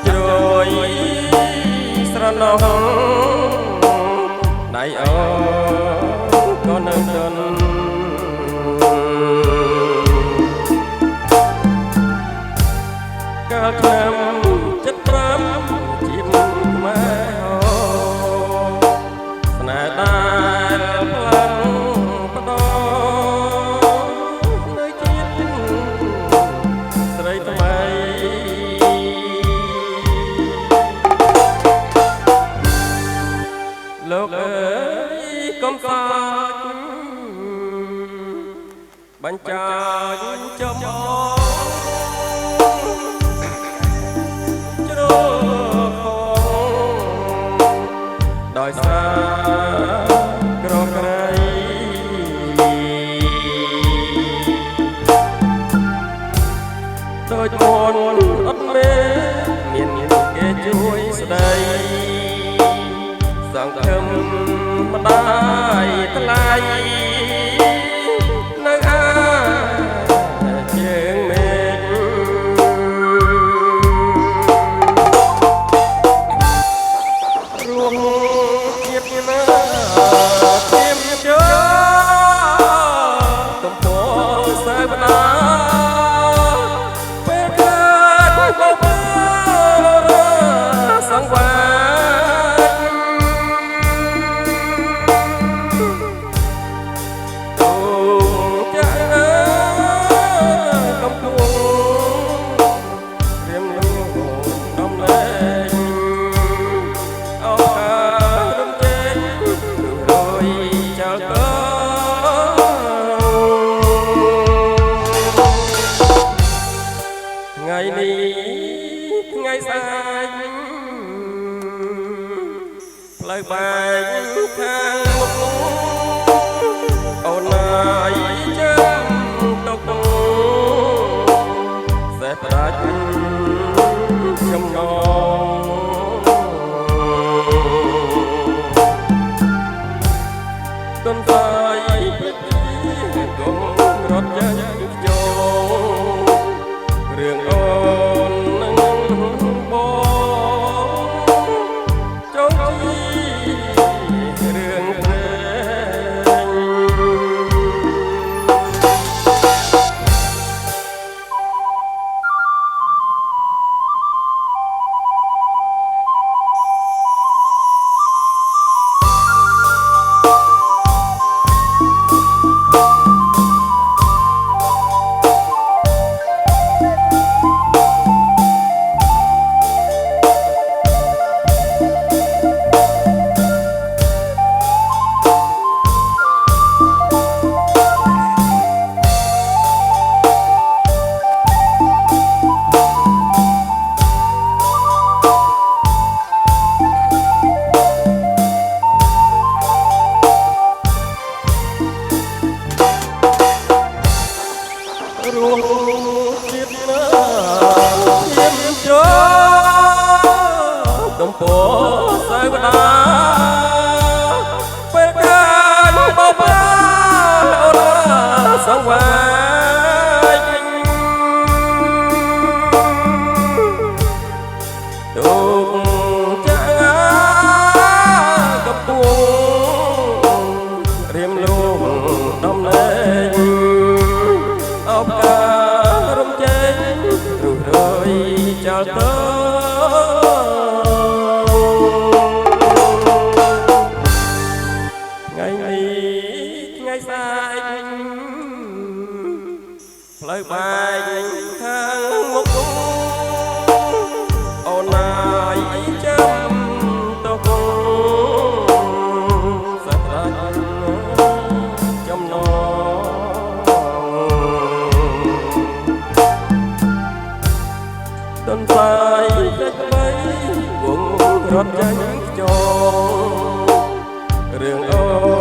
ជ្រោយស្រណោះដៃអូក៏នៅជន់កាលឆ្នាំ75ជីមខ្មែរស្នេហ៍ដែលផ្លាំងផ្ដោនៅជាតិស្រីថ្មីលោកអើយកុំសាច់បញ្ចាញចំអជ្រោខដោយសារក្រក្រៃដូចមុនអត់មានគេជួយស្ដីសង្ឃឹមម្ដាយថ្លៃនៅជើងមេឃរួមជាតិណាទៀមជើទំពោសើបណាពេលកើតបបសង្វាថ្ងៃនេះថ្ងៃស្អែកផ្លូវបែកខាងមុខអូនណាយចាំទុកសេះប្រាច់ចំណងទុនសាយព្រឹកគង់រត់ចាញ់ចូលរឿងអូននឹងបងចង់ជីរឿងព្រេងរួមជាតិណាទៀមជើទំពោសើបណាពេលកើតបបអូនសង្វាយទុកចាកំពុងរៀមលោកដំណេកអបការរំជែងរុះរយចោលទៅថ្ងៃនេះថ្ងៃស្អែកផ្លូវបែកខាងមុខអូនណាយចាំទុកសេះប្រាច់ចំណងទុនសាយចេញបីវងរត់ចាញ់ខ្យងរឿងអូ